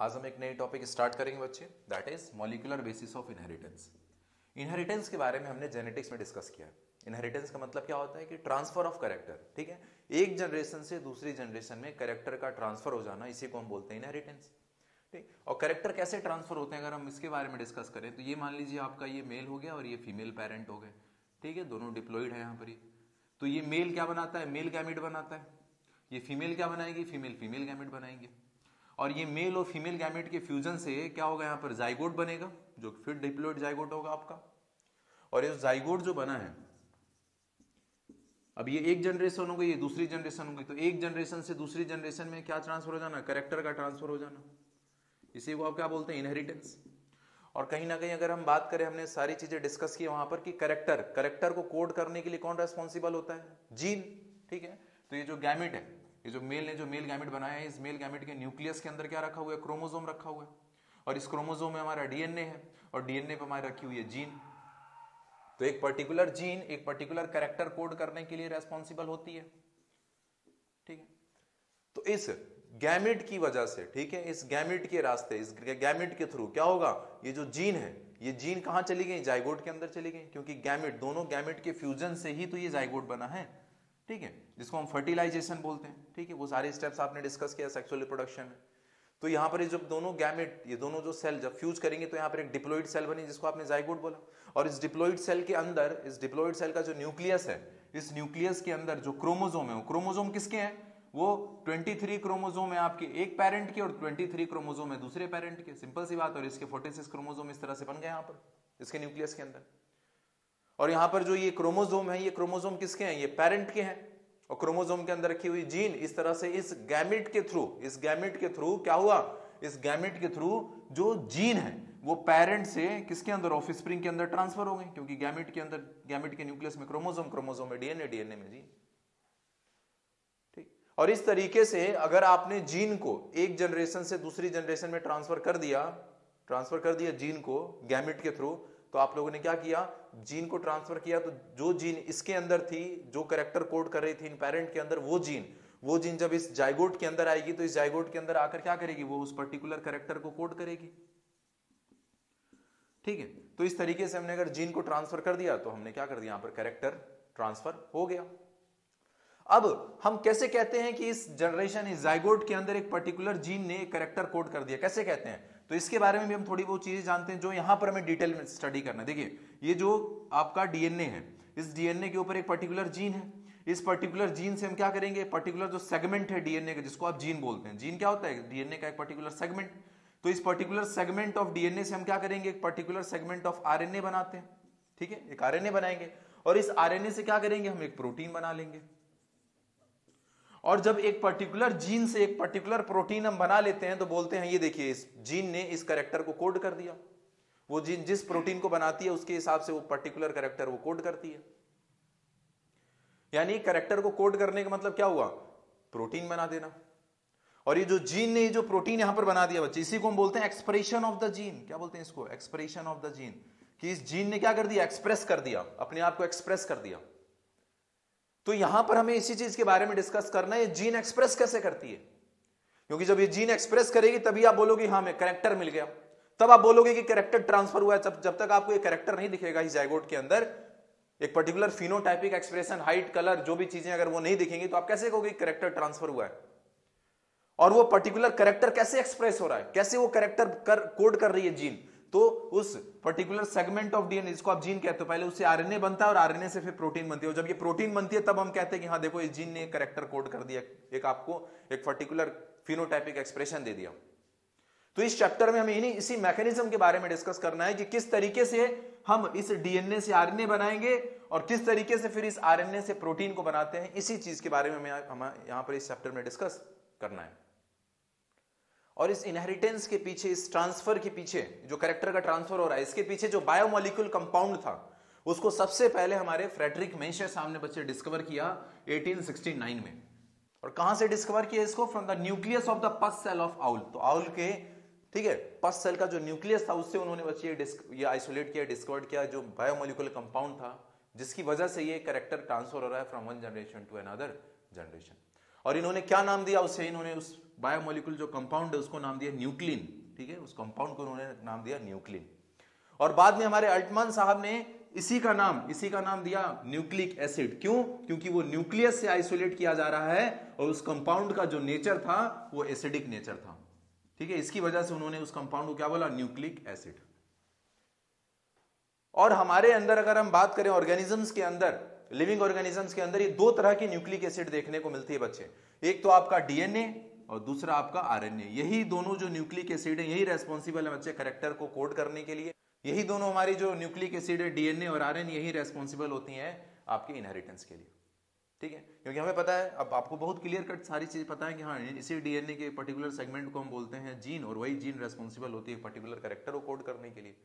आज हम एक नई टॉपिक स्टार्ट करेंगे बच्चे, that is molecular basis of inheritance. Inheritance के बारे में हमने जेनेटिक्स में डिस्कस किया। इनहेरिटेंस का मतलब क्या होता है कि ट्रांसफर ऑफ कैरेक्टर, ठीक है, एक जनरेशन से दूसरी जनरेशन में कैरेक्टर का ट्रांसफर हो जाना, इसी को हम बोलते हैं इनहेरिटेंस। ठीक, और कैरेक्टर कैसे ट्रांसफर होते हैं अगर हम इसके बारे में डिस्कस करें तो ये मान लीजिए आपका ये मेल हो गया और ये फीमेल पेरेंट हो गए, ठीक है, दोनों डिप्लॉइड है यहाँ पर। तो ये मेल क्या बनाता है, मेल गैमेट बनाता है। ये फीमेल क्या बनाएगी, फीमेल फीमेल गैमेट बनाएंगे। और ये मेल और फीमेल गैमेट के फ्यूजन से क्या होगा, यहाँ पर जाइगोट बनेगा, जो फिर डिप्लॉइड जाइगोट होगा आपका। और ये जाइगोट जो बना है, अब ये एक जनरेशन हो गई, ये दूसरी जनरेशन हो गई, तो एक जनरेशन से दूसरी जनरेशन में क्या ट्रांसफर हो जाना, कैरेक्टर का ट्रांसफर हो जाना, इसी को आप क्या बोलते हैं, इनहेरिटेंस। और कहीं ना कहीं अगर हम बात करें, हमने सारी चीजें डिस्कस की वहां पर कि कैरेक्टर को कोड करने के लिए कौन रेस्पॉन्सिबल होता है, जीन, ठीक है। तो ये जो गैमेट है, ये जो मेल ने जो मेल गैमेट बनाया है, इस मेल गैमेट के न्यूक्लियस के अंदर क्या रखा हुआ है, क्रोमोसोम रखा हुआ है। और इस क्रोमोसोम में हमारा डीएनए है और डीएनए पे हमारी रखी हुई है जीन। तो एक पर्टिकुलर जीन एक पर्टिकुलर कैरेक्टर कोड करने के लिए रेस्पॉन्सिबल होती है, ठीक है। तो इस गैमेट की वजह से, ठीक है, इस गैमेट के रास्ते, इस गैमेट के थ्रू क्या होगा, ये जो जीन है, ये जीन कहां चली गई, जाइगोट के अंदर चली गई, क्योंकि गैमेट, दोनों गैमेट के फ्यूजन से ही तो ये जाइगोट बना है, ठीक है, जिसको हम फर्टिलाइजेशन बोलते हैं, ठीक है। वो सारे स्टेप्स आपने डिस्कस किया सेक्सुअल रिप्रोडक्शन में। तो यहाँ पर जब दोनों गैमेट, ये दोनों जो सेल जब फ्यूज करेंगे तो यहाँ पर एक डिप्लॉइड सेल बनी, जिसको आपने जाइगोट बोला। और इस डिप्लॉइड सेल के अंदर, इस डिप्लॉइड सेल का जो न्यूक्लियस है, इस न्यूक्लियस के अंदर जो क्रोमोसोम है, वो क्रोमोसोम किसके हैं, वो 23 क्रोमोसोम है आपके एक पेरेंट के और 23 क्रोमोसोम है दूसरे पेरेंट के, सिंपल सी बात। और इसके 46 क्रोमोसोम इस तरह से बन गए यहाँ पर इसके न्यूक्लियस के अंदर। और यहाँ पर जो ये क्रोमोसोम है, ये क्रोमोसोम किसके हैं, ये पेरेंट के हैं। और क्रोमोसोम के अंदर रखी हुई जीन इस तरह से इस गैमेट के थ्रू क्या हुआ, इस गैमेट के थ्रू जो जीन है वो पेरेंट से किसके अंदर, ऑफस्प्रिंग के अंदर ट्रांसफर हो गई, क्योंकि गैमेट के अंदर, गैमेट के न्यूक्लियस में क्रोमोसोम में डीएनए, डीएनए में जीन। और इस तरीके से अगर आपने जीन को एक जनरेशन से दूसरी जनरेशन में ट्रांसफर कर दिया जीन को गैमेट के थ्रू, तो आप लोगों ने क्या किया, जीन को ट्रांसफर किया, तो जो जीन इसके अंदर थी, जो कैरेक्टर कोड कर रही थी इन पेरेंट के अंदर, वो जीन जब इस जाइगोट के अंदर आएगी तो इस जाइगोट के अंदर आकर क्या करेगी, वो उस पर्टिकुलर कैरेक्टर को कोड करेगी, ठीक है। तो इस तरीके से हमने अगर जीन को ट्रांसफर कर दिया तो हमने क्या कर दिया, यहां पर कैरेक्टर ट्रांसफर हो गया। अब हम कैसे कहते हैं कि इस जनरेशन, इस जाइगोट के अंदर एक पर्टिकुलर जीन ने एक कैरेक्टर कोड कर दिया, कैसे कहते हैं, तो इसके बारे में भी हम थोड़ी बहुत चीजें जानते हैं जो यहां पर हमें डिटेल में स्टडी करना है। देखिए, ये जो आपका डीएनए है, इस डीएनए के ऊपर एक पर्टिकुलर जीन है। इस पर्टिकुलर जीन से हम क्या करेंगे, पर्टिकुलर जो सेगमेंट है डीएनए का, जिसको आप जीन बोलते हैं, जीन क्या होता है, डीएनए का एक पर्टिकुलर सेगमेंट। तो इस पर्टिकुलर सेगमेंट ऑफ डीएनए से हम क्या करेंगे, एक पर्टिकुलर सेगमेंट ऑफ आरएनए बनाते हैं, ठीक है, एक आरएनए बनाएंगे। और इस आरएनए से क्या करेंगे, हम एक प्रोटीन बना लेंगे। और जब एक पर्टिकुलर जीन से एक पर्टिकुलर प्रोटीन हम बना लेते हैं तो बोलते हैं, ये देखिए, इस जीन ने इस कैरेक्टर को कोड कर दिया। वो जीन जिस प्रोटीन को बनाती है उसके हिसाब से वो पर्टिकुलर कैरेक्टर वो कोड करती है। यानी कैरेक्टर को कोड करने का मतलब क्या हुआ, प्रोटीन बना देना। और ये जो जीन ने जो प्रोटीन यहां पर बना दिया बच्चे, इसी को हम बोलते हैं एक्सप्रेशन ऑफ द जीन। क्या बोलते हैं इसको, एक्सप्रेशन ऑफ द जीन, कि इस जीन ने क्या कर दिया, एक्सप्रेस कर दिया, अपने आप को एक्सप्रेस कर दिया। तो यहां पर हमें इसी चीज के बारे में डिस्कस करना है, जीन एक्सप्रेस कैसे करती है, क्योंकि जब ये जीन एक्सप्रेस करेगी तभी आप बोलोगे हाँ हमें कैरेक्टर मिल गया, तब आप बोलोगे कि कैरेक्टर ट्रांसफर हुआ है। जब तक आपको ये कैरेक्टर नहीं दिखेगा इस जाइगोट के अंदर, एक particular phenotypic expression, height, colour, जो भी चीजें अगर वो नहीं दिखेंगी तो आप कैसे कहोगे कैरेक्टर ट्रांसफर हुआ है। और वो पर्टिकुलर कैरेक्टर कैसे एक्सप्रेस हो रहा है, कैसे वो कैरेक्टर कोड कर रही है जीन, तो उस पर्टिकुलर सेगमेंट ऑफ डीएनए, जिसको आप जीन कहते हो, पहले उससे आरएनए बनता है और आरएनए से फिर प्रोटीन बनती है। और जब ये प्रोटीन बनती है तब हम कहते हैं कि हाँ देखो, इस जीन ने कैरेक्टर कोड कर दिया, एक आपको एक पर्टिकुलर फिनोटाइपिक एक्सप्रेशन दे दिया। तो इस चैप्टर में हमें इसी मैकेनिज्म के बारे में डिस्कस करना है कि किस तरीके से हम इस डीएनए से आरएनए बनाएंगे और किस तरीके से फिर इस आरएनए से प्रोटीन को बनाते हैं। इसी चीज के बारे में हमें यहां पर इस चैप्टर में डिस्कस करना है। और इस इनहेरिटेंस के पीछे, इस ट्रांसफर के पीछे, जो कैरेक्टर का ट्रांसफर हो रहा है, इसके पीछे जो बायोमोलिक्यूल कंपाउंड था, उसको सबसे पहले हमारे फ्रेडरिक मेंशर साहब ने बच्चे डिस्कवर किया 1869 में। और कहां से डिस्कवर किया इसको, from the nucleus of the pus cell of owl. तो आउल के, ठीक है, पस सेल का जो न्यूक्लियस था उससे उन्होंने बच्चे ये आइसोलेट किया, डिस्कवर किया जो बायोमोलिक्यूल कंपाउंड था, जिसकी वजह से ये कैरेक्टर ट्रांसफर हो रहा है from one generation to another generation. और इन्होंने क्या नाम दिया उसे, इन्होंने उस बायोमोलिक्यूल जो कंपाउंड है उसको नाम दिया न्यूक्लिन। ठीक है, उस कंपाउंड को उन्होंने नाम दिया न्यूक्लिन। और बाद में हमारे अल्टमैन साहब ने इसी का नाम दिया न्यूक्लिक एसिड। क्यों? क्योंकि वो न्यूक्लियस से आइसोलेट किया जा रहा है और उस कंपाउंड का जो नेचर था वो एसिडिक नेचर था। ठीक है, इसकी वजह से उन्होंने उस कंपाउंड को क्या बोला, न्यूक्लिक एसिड। और हमारे अंदर अगर हम बात करें ऑर्गेनिजम्स के अंदर, लिविंग ऑर्गेनिजम्स के अंदर ये दो तरह की न्यूक्लिक एसिड देखने को मिलती है बच्चे। एक तो आपका डीएनए और दूसरा आपका आरएनए। यही दोनों जो न्यूक्लिक एसिड है यही रेस्पॉन्सिबल है बच्चे कैरेक्टर को कोड करने के लिए। यही दोनों हमारी जो न्यूक्लिक एसिड है डीएनए और आरएनए यही रेस्पॉन्सिबल होती हैं आपके इनहेरिटेंस के लिए। ठीक है, क्योंकि हमें पता है, अब आपको बहुत क्लियर कट सारी चीज पता है कि हाँ इसी डीएनए के पर्टिकुलर सेगमेंट को हम बोलते हैं जीन, और वही जीन रेस्पॉन्सिबल होती है पर्टिकुलर कैरेक्टर को कोड करने के लिए।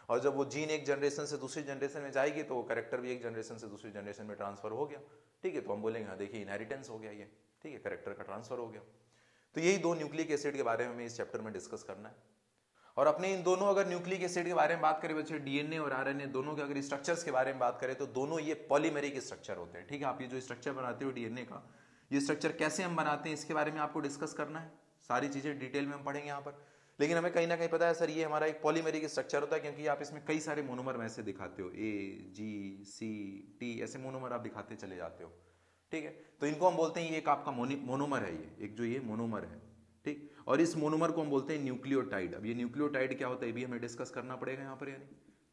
और जब वो जीन एक जनरेशन से दूसरी जनरेशन में जाएगी तो वो कैरेक्टर भी एक जनरेशन से दूसरी जनरेशन में ट्रांसफर हो गया। ठीक है, तो हम बोलेंगे हाँ देखिए इनहेरिटेंस हो गया ये। ठीक है, कैरेक्टर का ट्रांसफर हो गया। तो यही दो न्यूक्लिक एसिड के बारे में हमें इस चैप्टर में डिस्कस करना है। और अपने इन दोनों अगर न्यूक्लिक एसिड के बारे में बात करें बच्चे, डीएनए और आरएनए दोनों के अगर स्ट्रक्चर्स के बारे में बात करें तो दोनों ये पॉलीमेरिक स्ट्रक्चर होते हैं। ठीक है, आप ये जो स्ट्रक्चर बनाते हो डीएनए का, ये स्ट्रक्चर कैसे हम बनाते हैं इसके बारे में आपको डिस्कस करना है। सारी चीजें डिटेल में हम पढ़ेंगे यहाँ पर, लेकिन हमें कहीं ना कहीं पता है सर ये हमारा एक पॉलीमेरिक स्ट्रक्चर होता है, क्योंकि आप इसमें कई सारे मोनोमर में ऐसे दिखाते हो, ए जी सी टी ऐसे मोनोमर आप दिखाते चले जाते हो। ठीक है, तो इनको हम बोलते हैं ये एक आपका मोनोमर है, ये एक जो ये मोनोमर है। ठीक, और इस मोनोमर को हम बोलते हैं न्यूक्लियोटाइड। अब ये न्यूक्लियोटाइड क्या होता है ये भी हमें डिस्कस करना पड़ेगा यहाँ पर यानी।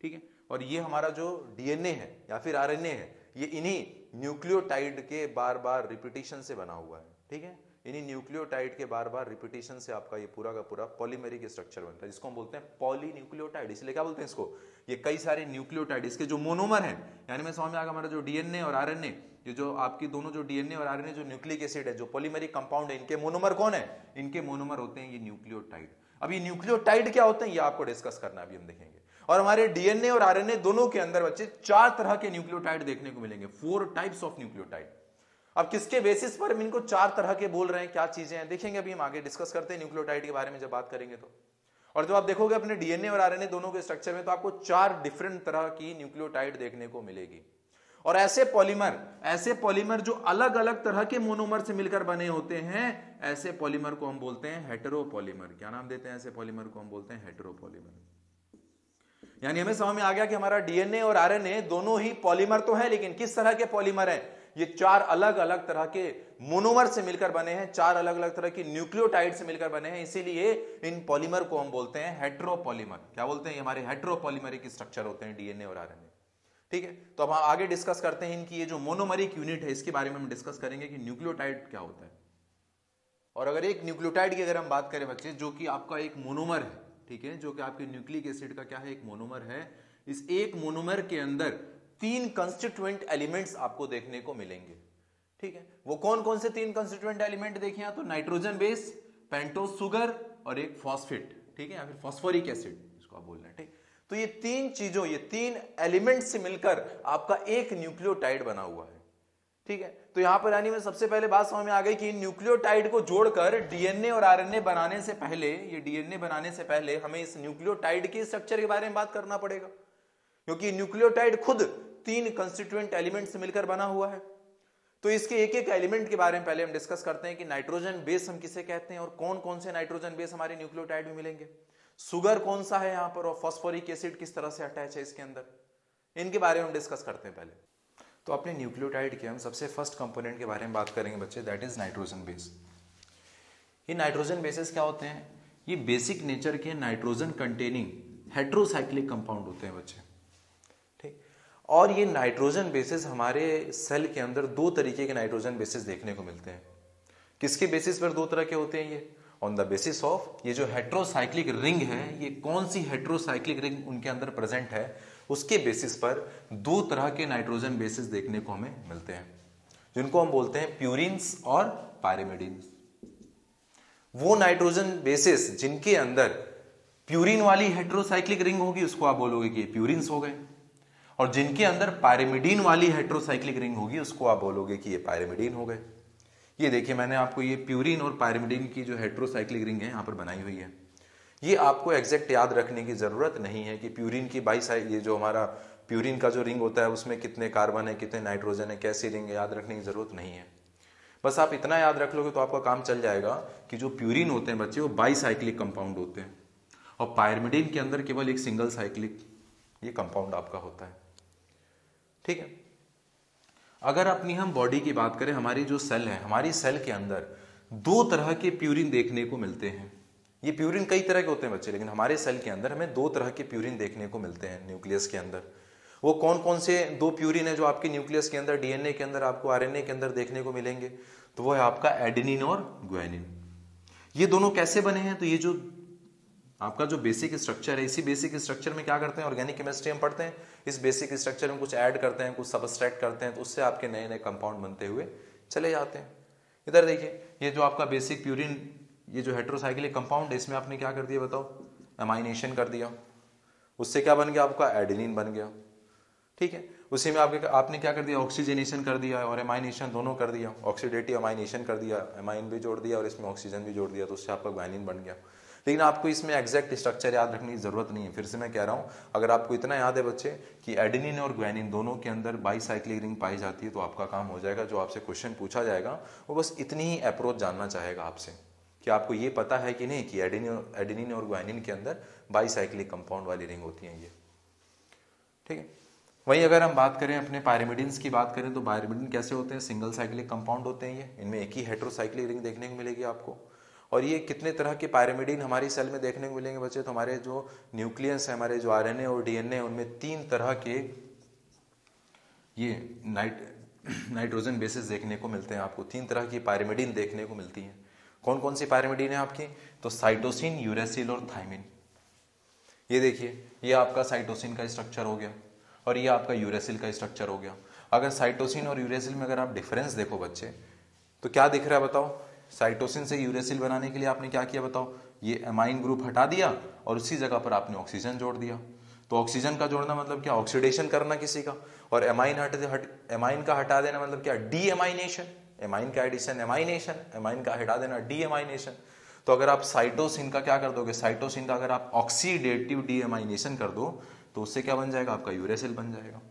ठीक है, और ये हमारा जो डीएनए है या फिर आरएनए है ये इन्हीं न्यूक्लियोटाइड के बार बार रिपीटिशन से बना हुआ है। ठीक है, इन्हीं न्यूक्लियोटाइड के बार बार रिपीटिशन से आपका ये पूरा का पूरा पॉलीमेरिक स्ट्रक्चर बनता है, जिसको हम बोलते हैं पॉलीन्यूक्लियोटाइड। इसलिए क्या बोलते हैं इसको, ये कई सारे न्यूक्लियोटाइड इसके जो मोनोमर हैं, यानी मैं समझ में आ गया हमारा जो डीएनए और आरएनए, ये जो आपकी दोनों जो डीएनए और आरएनए जो न्यूक्लिक एसिड है, जो पॉलीमेरिक कंपाउंड है, इनके मोनोमर कौन है, इनके मोनोमर होते हैं ये न्यूक्लियोटाइड। अब ये न्यूक्लियोटाइड क्या होते हैं ये आपको डिस्कस करना है, अभी हम देखेंगे। और हमारे डीएनए और आरएनए दोनों के अंदर बच्चे 4 तरह के न्यूक्लियोटाइड देखने को मिलेंगे, 4 टाइप्स ऑफ न्यूक्लियोटाइड। अब किसके बेसिस पर हम इनको 4 तरह के बोल रहे हैं, क्या चीजें हैं, देखेंगे अभी हम आगे डिस्कस करते हैं न्यूक्लियोटाइड के बारे में जब बात करेंगे तो। और जब आप देखोगे अपने डीएनए और आरएनए दोनों के स्ट्रक्चर में तो आपको 4 डिफरेंट तरह की न्यूक्लियोटाइड देखने को मिलेगी। और ऐसे पॉलीमर जो अलग अलग तरह के मोनोमर से मिलकर बने होते हैं, ऐसे पॉलीमर को हम बोलते हैं हेटेरोपॉलीमर। क्या नाम देते हैं ऐसे पॉलीमर को, हम बोलते हैं हेटेरोपॉलीमर। यानी हमें समझ में आ गया कि हमारा डीएनए और आरएनए दोनों ही पॉलीमर तो है, लेकिन किस तरह के पॉलीमर हैं, ये 4 अलग अलग तरह के मोनोमर से मिलकर बने हैं, 4 अलग अलग तरह की न्यूक्लियोटाइड से मिलकर बने हैं, इसीलिए इन पॉलीमर को हम बोलते हैं हेटेरोपॉलीमर। क्या बोलते हैं, ये हमारे हेटेरोपॉलीमरिक स्ट्रक्चर होते हैं डीएनए और आरएनए। ठीक है, तो अब हम आगे डिस्कस करते हैं इनकी ये जो मोनोमरिक यूनिट है इसके बारे में हम डिस्कस करेंगे कि न्यूक्लियोटाइड क्या होता है। और अगर एक न्यूक्लियोटाइड की अगर हम बात करें बच्चे, जो कि आपका एक मोनोमर है, ठीक है, जो कि आपके न्यूक्लिक एसिड का क्या है, एक मोनोमर है। इस एक मोनोमर के अंदर 3 कंस्टिट्यूएंट एलिमेंट्स आपको देखने को मिलेंगे। ठीक है, वो कौन कौन से 3 कंस्टिट्यूएंट एलिमेंट देखें, तो नाइट्रोजन बेस, पेंटोज सुगर और एक फॉस्फेट। ठीक है, या फिर फॉस्फोरिक एसिड इसको आप बोल रहे हैं। ठीक, तो ये 3 चीजों, ये 3 एलिमेंट से मिलकर आपका एक न्यूक्लियोटाइड बना हुआ है। ठीक है, तो यहां पर यानी में सबसे पहले बात समझ में आ गई कि न्यूक्लियोटाइड को जोड़कर डीएनए और आरएनए बनाने से पहले, ये डीएनए बनाने से पहले हमें इस न्यूक्लियोटाइड के स्ट्रक्चर के बारे में बात करना पड़ेगा, क्योंकि न्यूक्लियोटाइड खुद 3 कंस्टिट्यूएंट एलिमेंट से मिलकर बना हुआ है। तो इसके एक एक एलिमेंट के बारे में पहले हम डिस्कस करते हैं कि नाइट्रोजन बेस हम किसे कहते हैं और कौन कौन से नाइट्रोजन बेस हमारे न्यूक्लियोटाइड में मिलेंगे, सुगर कौन सा है यहां पर, और फॉस्फोरिक एसिड किस तरह से अटैच है इसके अंदर, इनके बारे में हम डिस्कस करते हैं पहले। तो अपने न्यूक्लियोटाइड के हम सबसे फर्स्ट कंपोनेंट के बारे में बात करेंगे बच्चे, दैट इज नाइट्रोजन बेस। ये नाइट्रोजन बेसेस क्या होते हैं, ये बेसिक नेचर के नाइट्रोजन कंटेनिंग हेटेरोसाइक्लिक कंपाउंड होते हैं बच्चे। ठीक, और ये नाइट्रोजन बेसिस हमारे सेल के अंदर 2 तरीके के नाइट्रोजन बेसिस देखने को मिलते हैं। किसके बेसिस पर 2 तरह के होते हैं ये, ऑन द बेसिस ऑफ ये जो हेटेरोसाइक्लिक रिंग है, ये कौन सी हेटेरोसाइक्लिक रिंग उनके अंदर प्रेजेंट है, उसके बेसिस पर 2 तरह के नाइट्रोजन बेसिस देखने को हमें मिलते हैं, जिनको हम बोलते हैं प्यूरिन्स और पायरिमिडीन्स। वो नाइट्रोजन बेसिस जिनके अंदर प्यूरिन वाली हेटेरोसाइक्लिक रिंग होगी उसको आप बोलोगे कि प्यूरिन्स हो गए, और जिनके अंदर पायरिमिडीन वाली हेटेरोसाइक्लिक रिंग होगी उसको आप बोलोगे कि ये पायरिमिडीन हो गए। ये देखिए मैंने आपको ये प्यूरिन और पायरिमिडीन की जो हेटेरोसाइक्लिक रिंग है यहां पर बनाई हुई है। ये आपको एग्जैक्ट याद रखने की जरूरत नहीं है कि प्यूरिन की ये जो हमारा प्यूरिन का जो रिंग होता है उसमें कितने कार्बन है, कितने नाइट्रोजन है, कैसी रिंग है, याद रखने की जरूरत नहीं है। बस आप इतना याद रख लोगे तो आपका काम चल जाएगा कि जो प्यूरिन होते हैं बच्चे वो बाईसाइक्लिक कंपाउंड होते हैं और पायरिमिडीन के अंदर केवल एक सिंगल साइक्लिक ये कंपाउंड आपका होता है। ठीक है, अगर अपनी हम बॉडी की बात करें, हमारी जो सेल है, हमारी सेल के अंदर 2 तरह के प्यूरिन देखने को मिलते हैं। ये प्यूरिन कई तरह के होते हैं बच्चे, लेकिन हमारे सेल के अंदर हमें 2 तरह के प्यूरिन देखने को मिलते हैं न्यूक्लियस के अंदर। वो कौन कौन से 2 प्यूरिन है जो आपके न्यूक्लियस के अंदर, डीएनए के अंदर, आपको आरएनए के अंदर देखने को मिलेंगे? तो वो है आपका एडेनिन और ग्वानिन। ये दोनों कैसे बने हैं? तो ये जो आपका जो बेसिक स्ट्रक्चर है, इसी बेसिक स्ट्रक्चर में क्या करते हैं, ऑर्गेनिक केमिस्ट्री हम पढ़ते हैं, इस बेसिक स्ट्रक्चर में कुछ ऐड करते हैं, कुछ सबस्ट्रैक्ट करते हैं, तो उससे आपके नए नए कंपाउंड बनते हुए चले जाते हैं। इधर देखिए, ये जो आपका बेसिक प्यूरिन, ये जो हेटेरोसाइक्लिक कंपाउंड है, इसमें आपने क्या कर दिया बताओ, अमाइनेशन कर दिया, उससे क्या बन गया आपका एडेनिन बन गया। ठीक है, उसी में आपने क्या कर दिया, ऑक्सीजनेशन कर दिया और एमाइनेशन दोनों कर दिया, ऑक्सीडेटिव अमाइनेशन कर दिया, एमाइन भी जोड़ दिया और इसमें ऑक्सीजन भी जोड़ दिया, तो उससे आपका ग्वानिन बन गया। लेकिन आपको इसमें एग्जैक्ट स्ट्रक्चर याद रखने की जरूरत नहीं है। फिर से मैं कह रहा हूं, अगर आपको इतना याद है बच्चे कि एडेनिन और ग्वानिन दोनों के अंदर बाईसाइक्लिक रिंग पाई जाती है, तो आपका काम हो जाएगा। जो आपसे क्वेश्चन पूछा जाएगा वो बस इतनी ही अप्रोच जानना चाहेगा आपसे कि आपको ये पता है कि नहीं कि एडेनिन और ग्वानिन के अंदर बाईसाइक्लिक कंपाउंड वाली रिंग होती है ये। ठीक है, वहीं अगर हम बात करें अपने पायरिमिडिन्स की बात करें, तो पायरिमिडिन कैसे होते हैं, सिंगल साइक्लिक कंपाउंड होते हैं ये, इनमें एक ही हेटेरोसाइक्लिक रिंग देखने को मिलेगी आपको। और ये कितने तरह के पायरिमिडिन हमारी सेल में देखने को मिलेंगे बच्चे? तो हमारे जो न्यूक्लियस है, हमारे जो आरएनए और डीएनए, उनमें 3 तरह के ये नाइट्रोजन बेसिस देखने को मिलते हैं आपको। 3 तरह की पायरिमिडिन देखने को मिलती हैं। कौन कौन सी पायरिमिडिन है आपकी? तो साइटोसिन, यूरेसिल और थाइमिन। ये देखिए, ये आपका साइटोसिन का स्ट्रक्चर हो गया और ये आपका यूरेसिल का स्ट्रक्चर हो गया। अगर साइटोसिन और यूरेसिल में अगर आप डिफरेंस देखो बच्चे, तो क्या दिख रहा है बताओ? साइटोसिन से यूरेसिल बनाने के लिए आपने क्या किया बताओ? ये एमाइन ग्रुप हटा दिया और उसी जगह पर आपने ऑक्सीजन जोड़ दिया। तो ऑक्सीजन का जोड़ना मतलब क्या? ऑक्सीडेशन करना किसी का। और एमाइन का हटा देना मतलब क्या? डी एमाइनेशन। एमाइन का एडिशन एमाइनेशन, एमाइन का हटा देना डी एमाइनेशन। तो अगर आप साइटोसिन का क्या कर दोगे, साइटोसिन का अगर आप ऑक्सीडेटिव डी एमाइनेशन कर दो, तो उससे क्या बन जाएगा? आपका यूरेसिल बन जाएगा।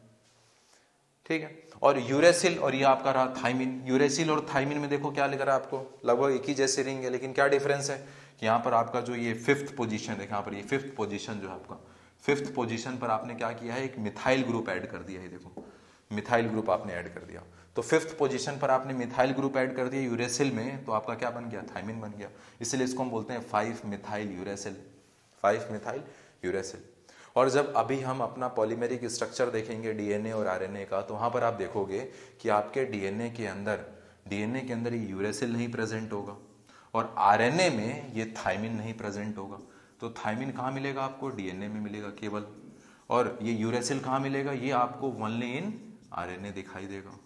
ठीक है, और यूरेसिल और ये आपका रहा थाइमिन। यूरेसिल और थाइमिन में देखो क्या लिख रहा है आपको, लगभग एक ही जैसी रिंग है, लेकिन क्या डिफरेंस है कि यहाँ पर आपका जो ये 5th पोजीशन है, यहाँ पर ये 5th पोजीशन जो है आपका, 5th पोजीशन पर आपने क्या किया है, एक मिथाइल ग्रुप ऐड कर दिया है। देखो, मिथाइल ग्रुप आपने ऐड कर दिया। तो 5th पोजीशन पर आपने मिथाइल ग्रुप ऐड कर दिया यूरेसिल में, तो आपका क्या बन गया? थाइमिन बन गया। इसलिए इसको हम बोलते हैं 5 मिथाइल यूरेसिल, 5 मिथाइल यूरेसिल। और जब अभी हम अपना पॉलीमेरिक स्ट्रक्चर देखेंगे डीएनए और आरएनए का, तो वहां पर आप देखोगे कि आपके डीएनए के अंदर ये यूरेसिल नहीं प्रेजेंट होगा और आरएनए में ये थाइमिन नहीं प्रेजेंट होगा। तो थाइमिन कहाँ मिलेगा आपको? डीएनए में मिलेगा केवल। और ये यूरेसिल कहाँ मिलेगा? ये आपको ओनली इन आरएनए दिखाई देगा,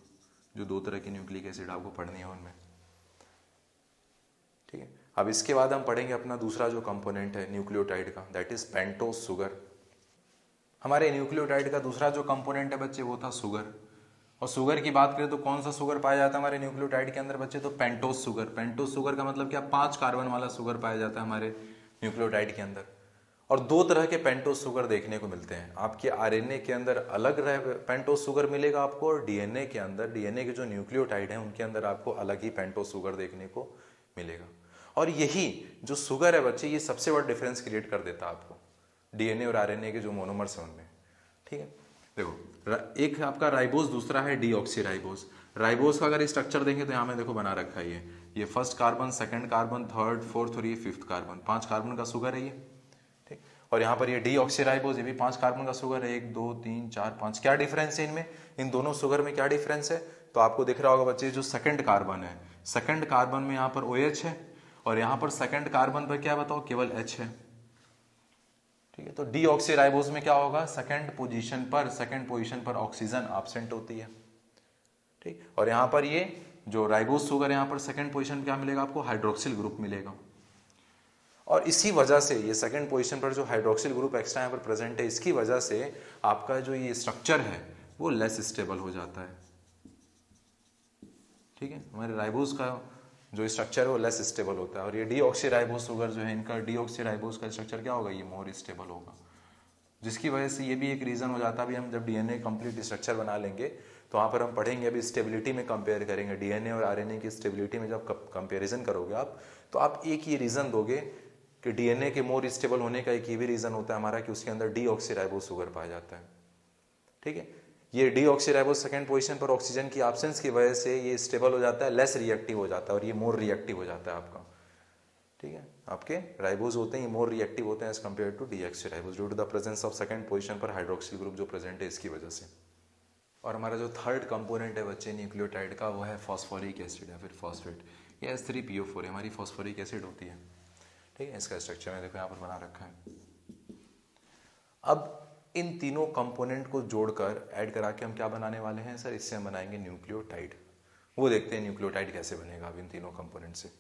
जो 2 तरह के न्यूक्लिक एसिड आपको पढ़नी है उनमें। ठीक है, अब इसके बाद हम पढ़ेंगे अपना दूसरा जो कंपोनेंट है न्यूक्लियोटाइड का, दैट इज पेंटोस शुगर। हमारे न्यूक्लियोटाइड का दूसरा जो कंपोनेंट है बच्चे, वो था शुगर। और शुगर की बात करें तो कौन सा शुगर पाया जाता है हमारे न्यूक्लियोटाइड के अंदर बच्चे? तो पेंटोस शुगर। पेंटोस शुगर का मतलब क्या? 5 कार्बन वाला शुगर पाया जाता है हमारे न्यूक्लियोटाइड के अंदर। और 2 तरह के पेंटोस शुगर देखने को मिलते हैं आपके आरएनए के अंदर, अलग पेंटोस शुगर मिलेगा आपको, और डीएनए के अंदर, डीएनए के जो न्यूक्लियोटाइड है उनके अंदर आपको अलग ही पेंटोस शुगर देखने को मिलेगा। और यही जो शुगर है बच्चे, ये सबसे बड़ा डिफरेंस क्रिएट कर देता है आपको डीएनए और आरएनए के जो मोनोमर्स हैं उनमें। ठीक है, देखो, एक आपका राइबोस, दूसरा है डीऑक्सीराइबोस। राइबोस का अगर स्ट्रक्चर देखें तो यहाँ में देखो बना रखा है ये 1st carbon, 2nd carbon, 3rd, 4th और ये 5th कार्बन, 5 कार्बन का शुगर है ये। ठीक, और यहाँ पर ये डीऑक्सीराइबोस, ये भी 5 कार्बन का शुगर है। 1 2 3 4 5। क्या डिफरेंस है इनमें? इन दोनों शुगर में क्या डिफरेंस है? तो आपको दिख रहा होगा बच्चे, जो 2nd कार्बन है, 2nd कार्बन में यहाँ पर OH है और यहाँ पर 2nd कार्बन पर क्या बताओ? केवल H है। ठीक है, तो डीऑक्सीराइबोस में क्या होगा? 2nd पोजीशन पर ऑक्सीजन एब्सेंट होती है। ठीक, और यहाँ पर ये जो राइबोस शुगर है, यहाँ पर 2nd पोजीशन क्या मिलेगा आपको? हाइड्रोक्सिल ग्रुप मिलेगा। और इसी वजह से ये 2nd पोजीशन पर जो हाइड्रोक्सिल ग्रुप एक्स्ट्रा यहाँ पर प्रेजेंट है, इसकी वजह से आपका जो ये स्ट्रक्चर है वो लेस स्टेबल हो जाता है। ठीक है, हमारे राइबोस का जो स्ट्रक्चर है वो लेस स्टेबल होता है, और ये डीऑक्सीराइबोस शुगर जो है, इनका डीऑक्सीराइबोस का स्ट्रक्चर क्या होगा? ये मोर स्टेबल होगा, जिसकी वजह से ये भी एक रीजन हो जाता है। अभी हम जब डीएनए कंप्लीट स्ट्रक्चर बना लेंगे तो वहाँ पर हम पढ़ेंगे, अभी स्टेबिलिटी में कंपेयर करेंगे डीएनए और आरएनए की स्टेबिलिटी में। जब कंपेरिजन करोगे आप, तो आप एक ये रीज़न दोगे कि डीएनए के मोर स्टेबल होने का एक ये भी रीज़न होता है हमारा कि उसके अंदर डीऑक्सीराइबोस शुगर पाया जाता है। ठीक है, ये डीऑक्सीराइबोस सेकंड पोजीशन पर ऑक्सीजन की एब्सेंस की वजह से ये स्टेबल हो जाता है, लेस रिएक्टिव हो जाता है, और ये मोर रिएक्टिव हो जाता है आपका। ठीक है, आपके राइबोज होते हैं ये मोर रिएक्टिव होते हैं as compared to deoxyribose due to the presence of second position पर हाइड्रोक्सिल ग्रुप जो प्रेजेंट है इसकी वजह से। और हमारा जो थर्ड कंपोनेंट है बच्चे न्यूक्लियोटाइड का, वो है फॉस्फोरिक एसिड या फिर फॉस्फेट। ये H3PO4 है, हमारी फॉस्फोरिक एसिड होती है। ठीक है, इसका स्ट्रक्चर में देखो यहाँ पर बना रखा है। अब इन तीनों कंपोनेंट को जोड़कर ऐड करा के हम क्या बनाने वाले हैं सर, इससे हम बनाएंगे न्यूक्लियोटाइड। वो देखते हैं न्यूक्लियोटाइड कैसे बनेगा अब इन तीनों कंपोनेंट से।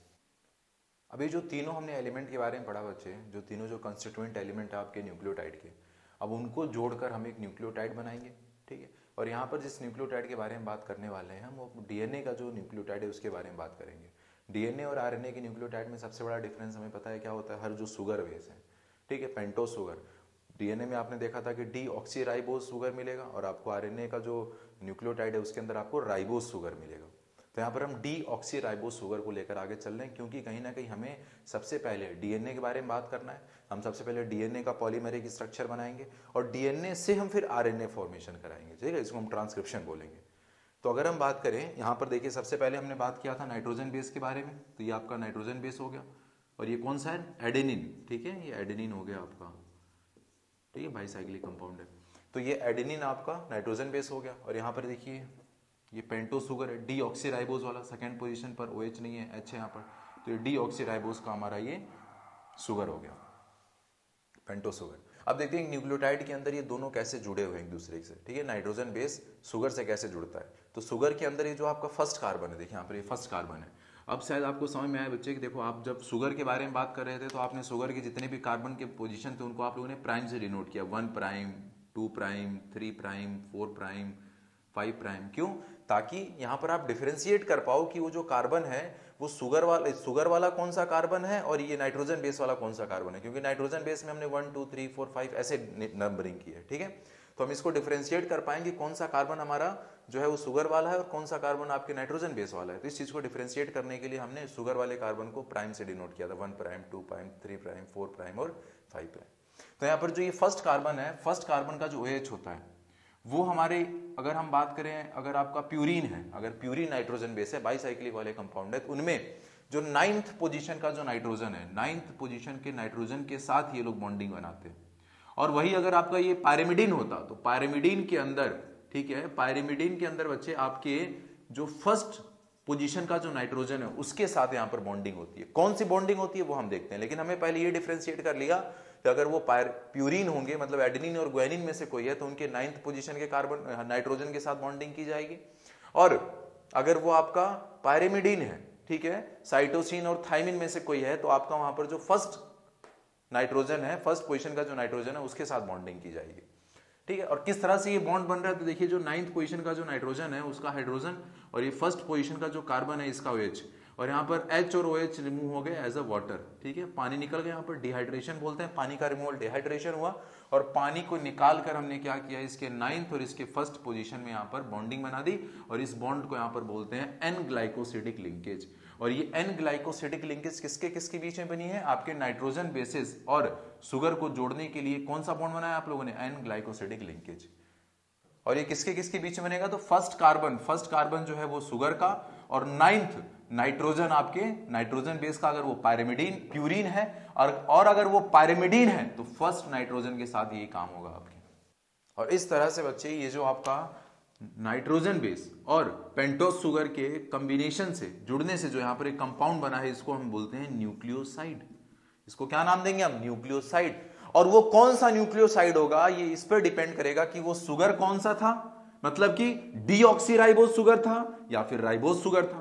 अभी जो तीनों हमने एलिमेंट के बारे में पढ़ा बच्चे, जो तीनों जो कंस्टिट्यूएंट एलिमेंट है आपके न्यूक्लियोटाइड के, अब उनको जोड़कर हम एक न्यूक्लियोटाइड बनाएंगे। ठीक है, और यहाँ पर जिस न्यूक्लियोटाइड के बारे में बात करने वाले हैं हम, वो डीएनए का जो न्यूक्लियोटाइड है उसके बारे में बात करेंगे। डीएनए और आरएनए के न्यूक्लियोटाइड में सबसे बड़ा डिफरेंस हमें पता है क्या होता है, हर जो शुगर बेस है, ठीक है, पेंटोस शुगर। डीएनए में आपने देखा था कि डीऑक्सीराइबोस शुगर मिलेगा, और आपको आरएनए का जो न्यूक्लियोटाइड है उसके अंदर आपको राइबोस शुगर मिलेगा। तो यहाँ पर हम डीऑक्सीराइबोस शुगर को लेकर आगे चल रहे हैं, क्योंकि कहीं ना कहीं हमें सबसे पहले डीएनए के बारे में बात करना है। हम सबसे पहले डीएनए का पॉलीमेरिक स्ट्रक्चर बनाएंगे, और डीएनए से हम फिर आरएनए फॉर्मेशन कराएंगे। ठीक है, इसको हम ट्रांसक्रिप्शन बोलेंगे। तो अगर हम बात करें यहाँ पर देखिए, सबसे पहले हमने बात किया था नाइट्रोजन बेस के बारे में, तो ये आपका नाइट्रोजन बेस हो गया, और ये कौन सा है, एडेनिन। ठीक है, ये एडेनिन हो गया आपका। ठीक है, बाईसाइक्लिक कंपाउंड है, तो ये एडेनिन आपका नाइट्रोजन बेस हो गया। और यहाँ पर देखिए ये पेंटोस शुगर है, डीऑक्सीराइबोस वाला, सेकंड पोजीशन पर OH नहीं है, H है यहाँ पर, तो ये डीऑक्सीराइबोस का हमारा ये शुगर हो गया, पेंटोस शुगर। अब देखते हैं न्यूक्लियोटाइड के अंदर ये दोनों कैसे जुड़े हुए हैं एक दूसरे से। ठीक है, नाइट्रोजन बेस शुगर से कैसे जुड़ता है। तो शुगर के अंदर ये जो आपका फर्स्ट कार्बन है, देखिए यहाँ पर ये फर्स्ट कार्बन है। अब शायद आपको समझ में आया बच्चे कि देखो, आप जब शुगर के बारे में बात कर रहे थे तो आपने शुगर के जितने भी कार्बन के पोजीशन थे उनको आप लोगों ने प्राइम से डिनोट किया, 1 prime, 2 prime, 3 prime, 4 prime, 5 prime. क्यों? ताकि यहाँ पर आप डिफरेंशिएट कर पाओ कि वो जो कार्बन है वो शुगर वाला कौन सा कार्बन है और ये नाइट्रोजन बेस वाला कौन सा कार्बन है, क्योंकि नाइट्रोजन बेस में हमने 1 2 3 4 5 ऐसे नंबरिंग की है। ठीक है, तो हम इसको डिफरेंशिएट कर पाएंगे कौन सा कार्बन हमारा जो है वो शुगर वाला है और कौन सा कार्बन आपके नाइट्रोजन बेस वाला है। तो इस चीज को डिफरेंशिएट करने के लिए हमने शुगर वाले कार्बन को प्राइम से डिनोट किया था, 1 प्राइम, 2 प्राइम, 3 प्राइम, 4 प्राइम और 5 प्राइम। तो यहाँ पर जो ये फर्स्ट कार्बन है, फर्स्ट कार्बन का जो OH होता है वो हमारे, अगर हम बात करें, अगर आपका प्यूरिन है, अगर प्यूरिन नाइट्रोजन बेस है, बाईसाइक्लिक वाले कंपाउंड है, तो उनमें जो 9th पोजीशन का जो नाइट्रोजन है, 9th पोजीशन के नाइट्रोजन के साथ ये लोग बॉन्डिंग बनाते हैं। और वही अगर आपका ये पायरिमिडीन होता तो पायरिमिडीन के अंदर, ठीक है, पायरिमिडीन के अंदर बच्चे आपके जो फर्स्ट पोजीशन का जो नाइट्रोजन है उसके साथ यहां पर बॉन्डिंग होती है। कौन सी बॉन्डिंग होती है वो हम देखते हैं, लेकिन हमें पहले ये डिफरेंशिएट कर लिया कि अगर वो प्यूरिन होंगे, मतलब एडेनिन और ग्वानिन में से कोई है, तो उनके 9th पोजीशन के कार्बन नाइट्रोजन के साथ बॉन्डिंग की जाएगी। और अगर वो आपका पायरिमिडीन है, ठीक है, साइटोसिन और थाइमिन में से कोई है, तो आपका वहां पर जो फर्स्ट नाइट्रोजन है, फर्स्ट पोजीशन का जो नाइट्रोजन है उसके साथ बॉन्डिंग की जाएगी। ठीक है, और किस तरह से ये बॉन्ड बन रहा है, तो देखिए जो 9th पोजीशन का जो नाइट्रोजन है उसका हाइड्रोजन, और ये फर्स्ट पोजीशन का जो कार्बन है इसका OH, और यहाँ पर H और OH रिमूव हो गए एज अ वाटर। ठीक है, पानी निकल गया, यहाँ पर डिहाइड्रेशन बोलते हैं, पानी का रिमूवल डिहाइड्रेशन हुआ, और पानी को निकाल कर हमने क्या किया, इसके 9th और इसके फर्स्ट पोजीशन में यहाँ पर बॉन्डिंग बना दी, और इस बॉन्ड को यहाँ पर बोलते हैं एन ग्लाइकोसिडिक लिंकेज। और ये एन ग्लाइकोसिडिक लिंकेज किसके किसके बीच में बनी है, आपके नाइट्रोजन बेसिस और शुगर को जोड़ने के लिए कौन सा बॉन्ड बनाया आप लोगों ने, एन ग्लाइकोसिडिक लिंकेज। और ये किसके किसके बीच में बनेगा, तो फर्स्ट कार्बन जो है वो शुगर का, और 9th नाइट्रोजन आपके नाइट्रोजन बेस का, अगर वो पायरिमिडीन प्यूरिन है, और अगर वो पायरिमिडीन है तो फर्स्ट नाइट्रोजन के साथ यही काम होगा आपके। और इस तरह से बच्चे ये जो आपका नाइट्रोजन बेस और पेंटोस शुगर के कॉम्बिनेशन से जुड़ने से जो यहाँ पर एक कंपाउंड बना है, इसको हम बोलते हैं न्यूक्लियोसाइड। इसको क्या नाम देंगे हम, न्यूक्लियोसाइड। और वो कौन सा न्यूक्लियोसाइड होगा ये इस पर डिपेंड करेगा कि वो शुगर कौन सा था, मतलब कि डीऑक्सीराइबोस शुगर था या फिर राइबोस शुगर था,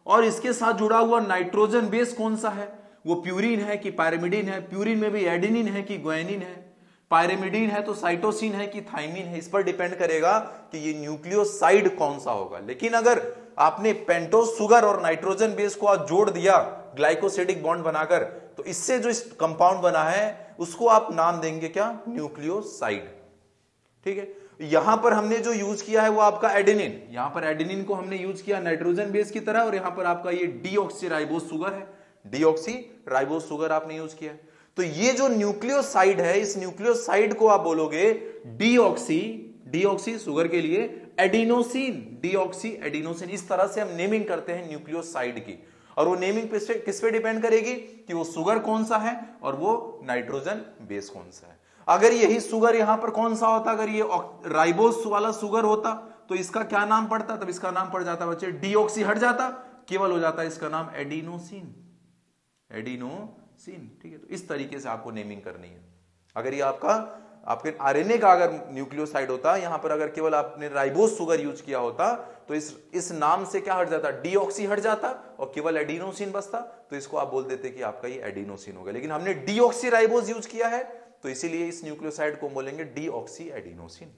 और इसके साथ जुड़ा हुआ नाइट्रोजन बेस कौन सा है, वो प्यूरिन है कि पायरिमिडीन है, प्यूरिन में भी एडेनिन है कि ग्वानिन है, पायरिमिडीन है तो साइटोसिन है कि थाइमिन है, इस पर डिपेंड करेगा कि ये न्यूक्लियोसाइड कौन सा होगा। लेकिन अगर आपने पेंटोस शुगर और नाइट्रोजन बेस को आज जोड़ दिया ग्लाइकोसिडिक बॉन्ड बनाकर, तो इससे जो इस कंपाउंड बना है उसको आप नाम देंगे क्या, न्यूक्लियोसाइड। ठीक है, यहां पर हमने जो यूज किया है वो आपका एडेनिन, यहां पर एडेनिन को हमने यूज किया नाइट्रोजन बेस की तरह, और यहां पर आपका ये डीऑक्सीराइबोस शुगर है, डीऑक्सीराइबोस शुगर आपने यूज किया है। तो ये जो न्यूक्लियोसाइड है, इस न्यूक्लियोसाइड को आप बोलोगे डीऑक्सी शुगर के लिए एडिनोसिन, डीऑक्सी एडिनोसिन। इस तरह से हम नेमिंग करते हैं न्यूक्लियोसाइड की, और वो नेमिंग किस पे डिपेंड करेगी कि वो शुगर कौन सा है और वो नाइट्रोजन बेस कौन सा है। अगर यही शुगर यहां पर कौन सा होता, अगर ये राइबोस वाला शुगर होता तो इसका क्या नाम पड़ता, तब इसका नाम पड़ जाता बच्चे डीऑक्सी, हट जाता, केवल हो जाता इसका नाम एडिनोसिन, एडिनोसिन। ठीक है, तो इस तरीके से आपको नेमिंग करनी है। अगर ये आपके आरएनए का अगर न्यूक्लियोसाइड होता, यहां पर अगर केवल आपने राइबोस शुगर यूज किया होता तो इस नाम से क्या हट जाता, डीऑक्सी हट जाता और केवल एडिनोसिन बचता, तो इसको आप बोल देते कि आपका ये एडिनोसिन हो गया। लेकिन हमने डीऑक्सी राइबोस यूज किया है तो इसीलिए इस न्यूक्लियोसाइड को बोलेंगे डीऑक्सी एडिनोसिन।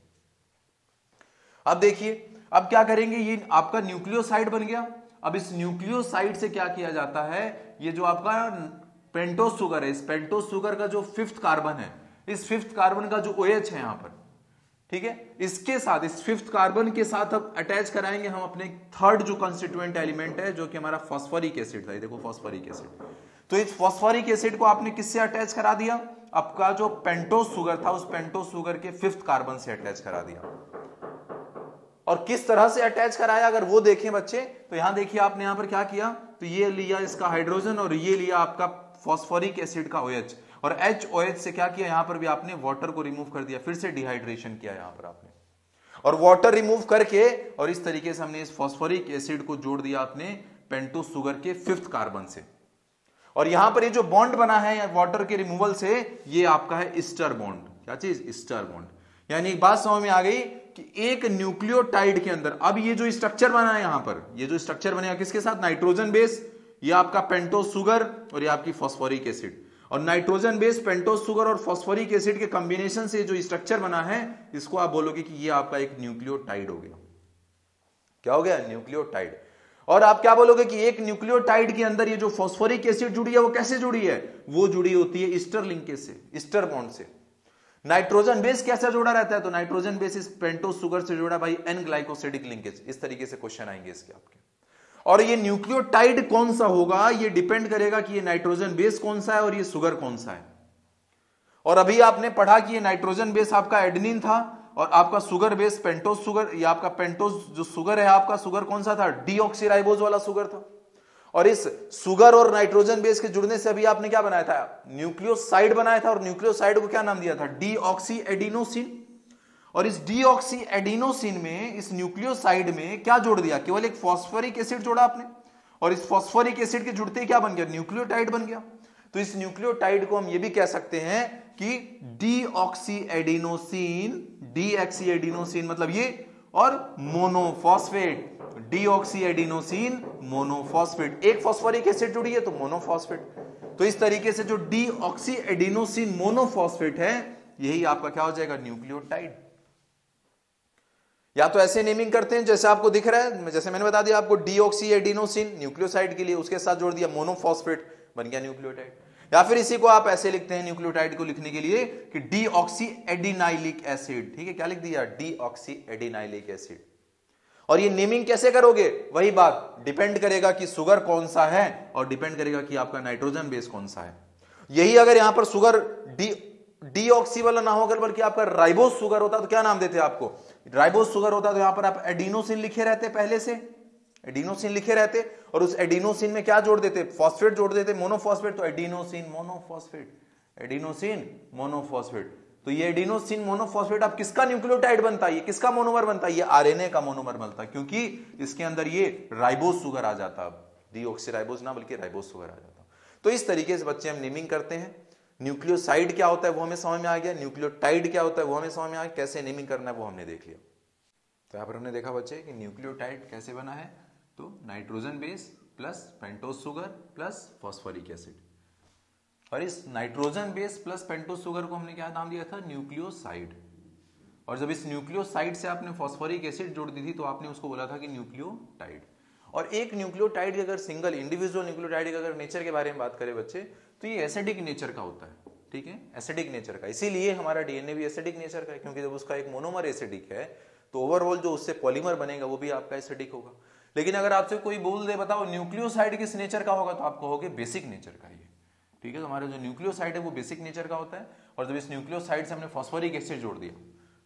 अब देखिए, अब क्या करेंगे, ये आपका न्यूक्लियोसाइड बन गया। अब इस न्यूक्लियोसाइड से क्या किया जाता है, ये जो आपका पेंटोस शुगर है, इस पेंटोस शुगर का जो 5th कार्बन है, इस 5th कार्बन का जो OH है यहां पर, ठीक है, इसके साथ, इस 5th कार्बन के साथ अब अटैच कराएंगे हम अपने 3rd जो कंस्टिट्यूएंट एलिमेंट है, जो कि हमारा फॉस्फोरिक एसिड था। ये देखो फॉस्फोरिक एसिड। तो इस फॉस्फोरिक एसिड को आपने किससे अटैच करा दिया, आपका जो पेंटोस शुगर था उस पेंटोस शुगर के 5th कार्बन से अटैच करा दिया। और किस तरह से अटैच कराया अगर वो देखें बच्चे, तो यहां देखिए आपने यहां पर क्या किया, तो ये लिया इसका हाइड्रोजन और ये लिया आपका फॉस्फोरिक एसिड का OH, और HOH से क्या किया, यहां पर भी आपने वाटर को रिमूव कर दिया, फिर से डिहाइड्रेशन किया यहां पर आपने, और वाटर रिमूव करके, और इस तरीके से हमने इस फॉस्फोरिक एसिड को जोड़ दिया आपने पेंटोस शुगर के 5th कार्बन से। और यहां पर ये जो बॉन्ड बना है वाटर के रिमूवल से, ये आपका है ईस्टर बॉन्ड। क्या चीज, ईस्टर बॉन्ड। यानी एक बात समझ में आ गई कि एक न्यूक्लियोटाइड के अंदर अब ये जो स्ट्रक्चर बना है यहां पर, ये जो स्ट्रक्चर बनेगा किसके साथ, नाइट्रोजन बेस, ये आपका पेंटोस शुगर और ये आपकी फॉस्फोरिक एसिड, और नाइट्रोजन बेस, पेंटोस शुगर और फॉस्फोरिक एसिड के कॉम्बिनेशन से जो स्ट्रक्चर बना है, इसको आप बोलोगे कि ये आपका एक न्यूक्लियोटाइड हो गया। क्या हो गया, न्यूक्लियोटाइड। और आप क्या बोलोगे कि एक न्यूक्लियोटाइड के अंदर ये जो फॉस्फोरिक एसिड जुड़ी है वो कैसे जुड़ी है, वो जुड़ी होती है ईस्टर लिंकेज से, ईस्टर बॉन्ड से। नाइट्रोजन बेस कैसा जुड़ा रहता है, तो नाइट्रोजन बेस इस पेंटोस शुगर से जुड़ा भाई एन ग्लाइकोसिडिक लिंकेज। इस तरीके से क्वेश्चन आएंगे इसके आपके। और ये न्यूक्लियोटाइड कौन सा होगा, ये डिपेंड करेगा कि ये नाइट्रोजन बेस कौन सा है और ये शुगर कौन सा है। और अभी आपने पढ़ा कि ये नाइट्रोजन बेस आपका एडेनिन था और आपका शुगर बेस पेंटोस शुगर, ये आपका पेंटोस जो शुगर है आपका, शुगर कौन सा था, डीऑक्सीराइबोज वाला शुगर था। और इस शुगर और नाइट्रोजन बेस के जुड़ने से अभी आपने क्या बनाया था, न्यूक्लियोसाइड बनाया था, और न्यूक्लियोसाइड को क्या नाम दिया था, डीऑक्सी एडिनोसिन। और इस डीऑक्सी एडिनोसिन में, इस न्यूक्लियोसाइड में क्या जोड़ दिया, केवल एक फॉस्फोरिक एसिड जोड़ा आपने, और इस फॉस्फोरिक एसिड के जुड़ते क्या बन गया, न्यूक्लियोटाइड बन गया। तो इस न्यूक्लियोटाइड को हम ये भी कह सकते हैं कि डीऑक्सी एडिनोसिन, डीऑक्सी एडिनोसिन मतलब ये, और मोनोफॉस्फेट, डीऑक्सी एडिनोसिन मोनोफॉस्फेट, एक फॉस्फोरिक एसिड जुड़ी है तो मोनोफॉस्फेट। तो इस तरीके से जो डीऑक्सी एडिनोसिन मोनोफॉस्फेट है, यही आपका क्या हो जाएगा, न्यूक्लियोटाइड। या तो ऐसे नेमिंग करते हैं जैसे आपको दिख रहा है, जैसे मैंने बता दिया आपको डीऑक्सी एडिनोसिन न्यूक्लियोसाइड के लिए, उसके साथ जोड़ दिया मोनोफॉस्फेट, बन गया न्यूक्लियोटाइड। या फिर इसी को आप ऐसे लिखते हैं न्यूक्लियोटाइड को लिखने के लिए कि डीऑक्सी एडिनाइलिक एसिड। ठीक है, क्या लिख दिया, डीऑक्सी एडिनाइलिक एसिड। और ये नेमिंग कैसे करोगे, वही बात, डिपेंड करेगा कि शुगर कौन सा है और डिपेंड करेगा कि आपका नाइट्रोजन बेस कौन सा है। यही अगर यहां पर शुगर डीऑक्सी वाला ना होकर बल्कि आपका राइबोस शुगर होता तो क्या नाम देते आपको, राइबोस शुगर होता तो यहां पर आप एडिनोसिन लिखे रहते, पहले से एडिनोसिन लिखे रहते, और उस एडिनोसिन में क्या जोड़ देते, फॉस्फेट जोड़ देते, मोनोफॉस्फेट, तो एडिनोसिन मोनोफॉस्फेट, एडिनोसिन मोनोफॉस्फेट। तो ये एडिनोसिन मोनोफॉस्फेट अब किसका न्यूक्लियोटाइड बनता है, ये किसका मोनोमर बनता है, ये आरएनए का मोनोमर बनता है, क्योंकि इसके अंदर ये राइबोस शुगर आ जाता, डीऑक्सीराइबोस ना बल्कि राइबोस शुगर आ जाता। तो इस तरीके से बच्चे हम नेमिंग करते हैं। न्यूक्लियोसाइड क्या होता है वो हमें समझ में आ गया, न्यूक्लियोटाइड क्या होता है वो हमें समझ में आ गया, कैसे नेमिंग करना है वो हमने देख लिया। तो यहां पर हमने देखा बच्चे कि न्यूक्लियोटाइड कैसे बना है, तो nitrogen base plus pentose sugar plus phosphoric acid, और इस nitrogen base plus pentose sugar को हमने क्या नाम दिया था, न्यूक्लियोसाइड। और जब इस न्यूक्लियोसाइड से आपने फॉस्फोरिक एसिड जोड़ दी थी तो आपने उसको बोला था कि न्यूक्लियोटाइड। और एक न्यूक्लियोटाइड की अगर सिंगल इंडिविजुअल न्यूक्लियोटाइड की अगर नेचर के बारे में बात करें बच्चे, तो ये एसिडिक नेचर का होता है। ठीक है, एसिडिक नेचर का। इसीलिए हमारा डीएनए भी एसिडिक नेचर का है, क्योंकि जब उसका एक मोनोमर एसिडिक है तो ओवरऑल जो उससे पॉलीमर बनेगा वो भी आपका एसिडिक होगा। लेकिन अगर आपसे कोई बोल दे बताओ न्यूक्लियोसाइड किस नेचर का होगा, तो आप कहोगे बेसिक नेचर का ही है। ठीक है, तो हमारा जो न्यूक्लियोसाइड है वो बेसिक नेचर का होता है। और जब इस न्यूक्लियोसाइड से हमने फॉस्फोरिक एसिड जोड़ दिया,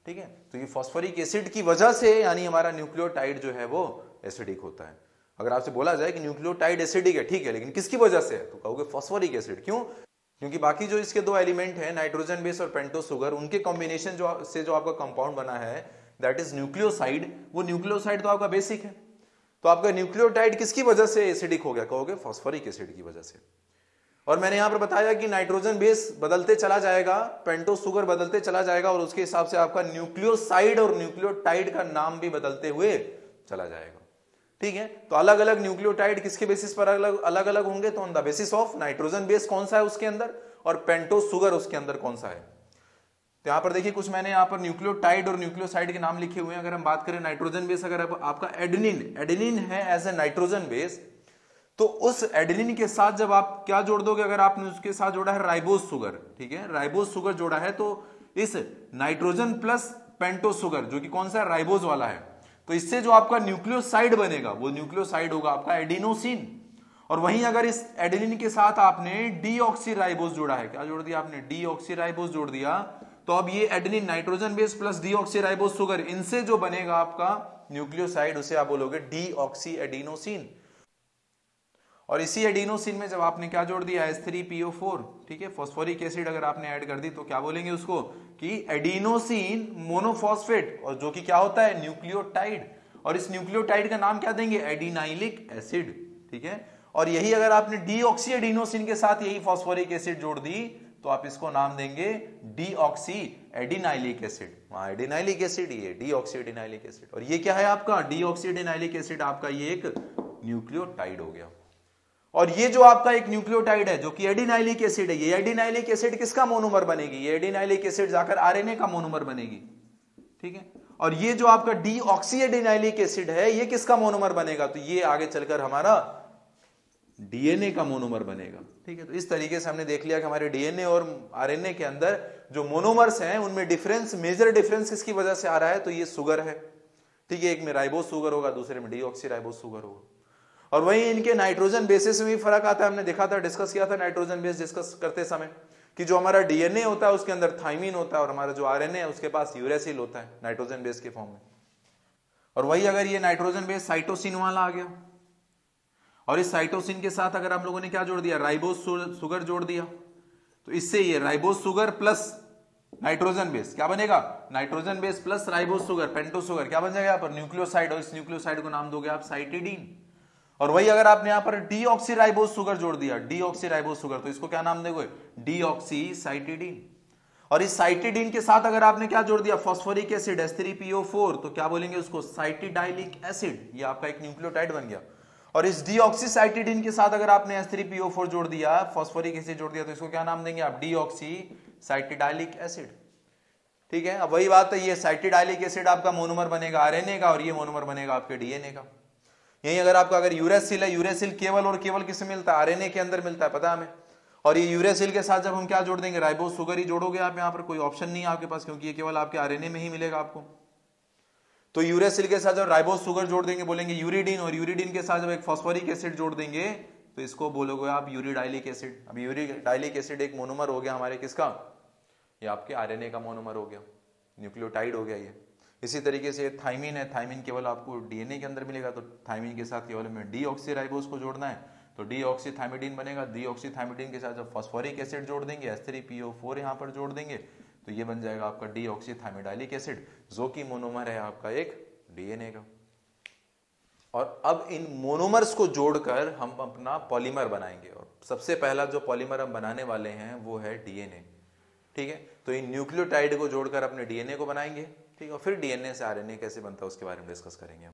ठीक है, तो ये फॉस्फोरिक एसिड की वजह से यानी हमारा न्यूक्लियोटाइड जो है वो एसिडिक होता है। अगर आपसे बोला जाए कि न्यूक्लियोटाइड एसिडिक है, ठीक है, लेकिन किसकी वजह से है, तो कहोगे फॉस्फोरिक एसिड। क्यों? क्योंकि बाकी जो इसके दो एलिमेंट है नाइट्रोजन बेस और पेंटोस शुगर, उनके कॉम्बिनेशन जो आपका कंपाउंड बना है दैट इज न्यूक्लियोसाइड, वो न्यूक्लियोसाइड तो आपका बेसिक है। तो आपका न्यूक्लियोटाइड किसकी वजह से एसिडिक हो गया, कहोगे फॉस्फोरिक एसिड की वजह से। और मैंने यहां पर बताया कि नाइट्रोजन बेस बदलते चला जाएगा, पेंटोस शुगर बदलते चला जाएगा, और उसके हिसाब से आपका न्यूक्लियोसाइड और न्यूक्लियोटाइड का नाम भी बदलते हुए चला जाएगा। ठीक है, तो अलग अलग न्यूक्लियोटाइड किसके बेसिस पर अलग अलग होंगे, तो on the basis of nitrogen base कौन सा है उसके अंदर और पेंटोस शुगर उसके अंदर कौन सा है। तो यहां पर देखिए कुछ मैंने यहां पर न्यूक्लियोटाइड और न्यूक्लियोसाइड के नाम लिखे हुए हैं। अगर हम बात करें नाइट्रोजन बेस, अगर आपका एडेनिन है एज ए नाइट्रोजन बेस, तो उस एडेनिन के साथ जब आप क्या जोड़ दोगे, अगर आपने उसके साथ जोड़ा है राइबोज शुगर, ठीक है, राइबोज शुगर जोड़ा है, तो इस नाइट्रोजन प्लस पेंटोस शुगर जो कि कौन सा राइबोज वाला है, तो इससे जो आपका न्यूक्लियोसाइड बनेगा वो न्यूक्लियोसाइड होगा आपका एडिनोसिन। और वहीं अगर इस एडेनिन के साथ आपने डीऑक्सीराइबोज जोड़ा है, क्या जोड़ दिया आपने, डीऑक्सीराइबोज जोड़ दिया, तो अब ये adenine nitrogen base plus deoxyribose sugar, इनसे जो बनेगा आपका न्यूक्लियोसाइड उसे आप बोलोगे डीऑक्सी एडिनोसिन। और इसी एडिनोसिन में जब आपने क्या जोड़ दिया, H3PO4, ठीक है, फॉस्फोरिक एसिड अगर आपने ऐड कर दी, तो क्या बोलेंगे उसको कि एडिनोसिन मोनोफॉस्फेट, और जो कि क्या होता है न्यूक्लियोटाइड। और इस न्यूक्लियोटाइड का नाम क्या देंगे, एडिनाइलिक एसिड। ठीक है, और यही अगर आपने डीऑक्सी एडिनोसिन के साथ यही फॉस्फोरिक एसिड जोड़ दी, तो आप इसको नाम देंगे डीऑक्सी एडिनाइलिक एसिड। वहां एडिनाइलिक एसिड, ये डीऑक्सी एडिनाइलिक एसिड, और ये क्या है आपका डीऑक्सी एडिनाइलिक एसिड, आपका ये एक न्यूक्लियोटाइड हो गया। और ये जो आपका एक न्यूक्लियोटाइड है जो कि एडिनाइलिक एसिड है, ये एडिनाइलिक एसिड किसका मोनोमर बनेगी, ये एडिनाइलिक एसिड जाकर आरएनए का मोनोमर बनेगी। ठीक है, और ये जो आपका डीऑक्सी एडिनाइलिक एसिड है ये किसका मोनोमर बनेगा, तो ये आगे चलकर हमारा डीएनए का मोनोमर बनेगा। ठीक है, तो इस तरीके से हमने देख लिया कि हमारे डीएनए और आरएनए के अंदर जो मोनोमर्स हैं उनमें डिफरेंस, मेजर डिफरेंस किसकी वजह से आ रहा है, तो ये शुगर है। ठीक है, एक में राइबोज शुगर होगा, दूसरे में डीऑक्सीराइबोज शुगर होगा। और वहीं इनके नाइट्रोजन बेसिस में भी फर्क आता है। हमने देखा था, डिस्कस किया था नाइट्रोजन बेस डिस्कस करते समय कि जो हमारा डीएनए होता है उसके अंदर थाइमिन होता है और हमारा जो आरएनए है उसके पास यूरेसिल होता है नाइट्रोजन बेस के फॉर्म में। और वही अगर ये नाइट्रोजन बेस साइटोसिन वाला आ गया, और इस साइटोसिन के साथ अगर हम लोगों ने क्या जोड़ दिया, राइबोज शुगर जोड़ दिया, तो इससे ये ribose sugar plus nitrogen base क्या बनेगा, nitrogen base plus ribose sugar pentose sugar क्या बन जाएगा यहाँ पर, न्यूक्लियोसाइड। और इस न्यूक्लियोसाइड को नाम दोगे आप साइटिडीन। और वही अगर आपने यहां पर डीऑक्सीराइबोज शुगर जोड़ दिया, डीऑक्सीराइबोज शुगर, तो इसको क्या नाम दोगे, डीऑक्सीसाइटिडीन। और इस साइटिडीन के साथ अगर आपने क्या जोड़ दिया, फॉस्फोरिक एसिड H3PO4, तो क्या बोलेंगे उसको, साइटिडाइलिक एसिड। ये आपका एक न्यूक्लियोटाइड बन गया। और इस डीऑक्सीसाइटिडीन के साथ अगर आपने H3PO4 जोड़ दिया, फॉस्फोरिक एसिड जोड़ दिया, तो इसको क्या नाम देंगे आप, डीऑक्सीसाइटिडाइलिक एसिड। ठीक है, अब वही बात है, ये साइटिडाइलिक एसिड आपका मोनोमर बनेगा आरएनए का, और ये मोनोमर बनेगा आपके डीएनए का। यही अगर आपका अगर यूरेसिल है, यूरेसिल केवल और केवल किसमें मिलता है, आरएनए के अंदर मिलता है, पता है हमें। और ये यूरेसिल के साथ जब हम क्या जोड़ देंगे, राइबोज शुगर ही जोड़ोगे आप, यहाँ पर कोई ऑप्शन नहीं है आपके पास, क्योंकि ये केवल आपके आरएनए में ही मिलेगा आपको। तो यूरेसिल के साथ जब राइबोज शुगर जोड़ देंगे बोलेंगे यूरिडीन, और यूरिडीन के साथ जब एक फॉस्फोरिक एसिड जोड़ देंगे तो इसको बोलोगे आप यूरिडाइलिक एसिड। अब यूरिडाइलिक एसिड एक मोनोमर हो गया हमारे किसका, ये आपके आरएनए का मोनोमर हो गया, न्यूक्लियोटाइड हो गया ये। इसी तरीके से थाइमिन है, थाइमिन केवल आपको डीएनए के अंदर मिलेगा, तो थाइमिन के साथ केवल हमें डीऑक्सीराइबोज को जोड़ना है, तो डीऑक्सीथाइमिडीन बनेगा। डीऑक्सीथाइमिडीन के साथ जब फॉस्फोरिक एसिड जोड़ देंगे, H3PO4 यहाँ पर जोड़ देंगे, तो ये बन जाएगा आपका डीऑक्सीथाइमिडाइलिक एसिड, जो कि मोनोमर है आपका एक डीएनए का। और अब इन मोनोमर्स को जोड़कर हम अपना पॉलीमर बनाएंगे, और सबसे पहला जो पॉलीमर हम बनाने वाले हैं वो है डीएनए। ठीक है, तो इन न्यूक्लियोटाइड को जोड़कर अपने डीएनए को बनाएंगे। ठीक है, और फिर डीएनए से आरएनए कैसे बनता है उसके बारे में डिस्कस करेंगे।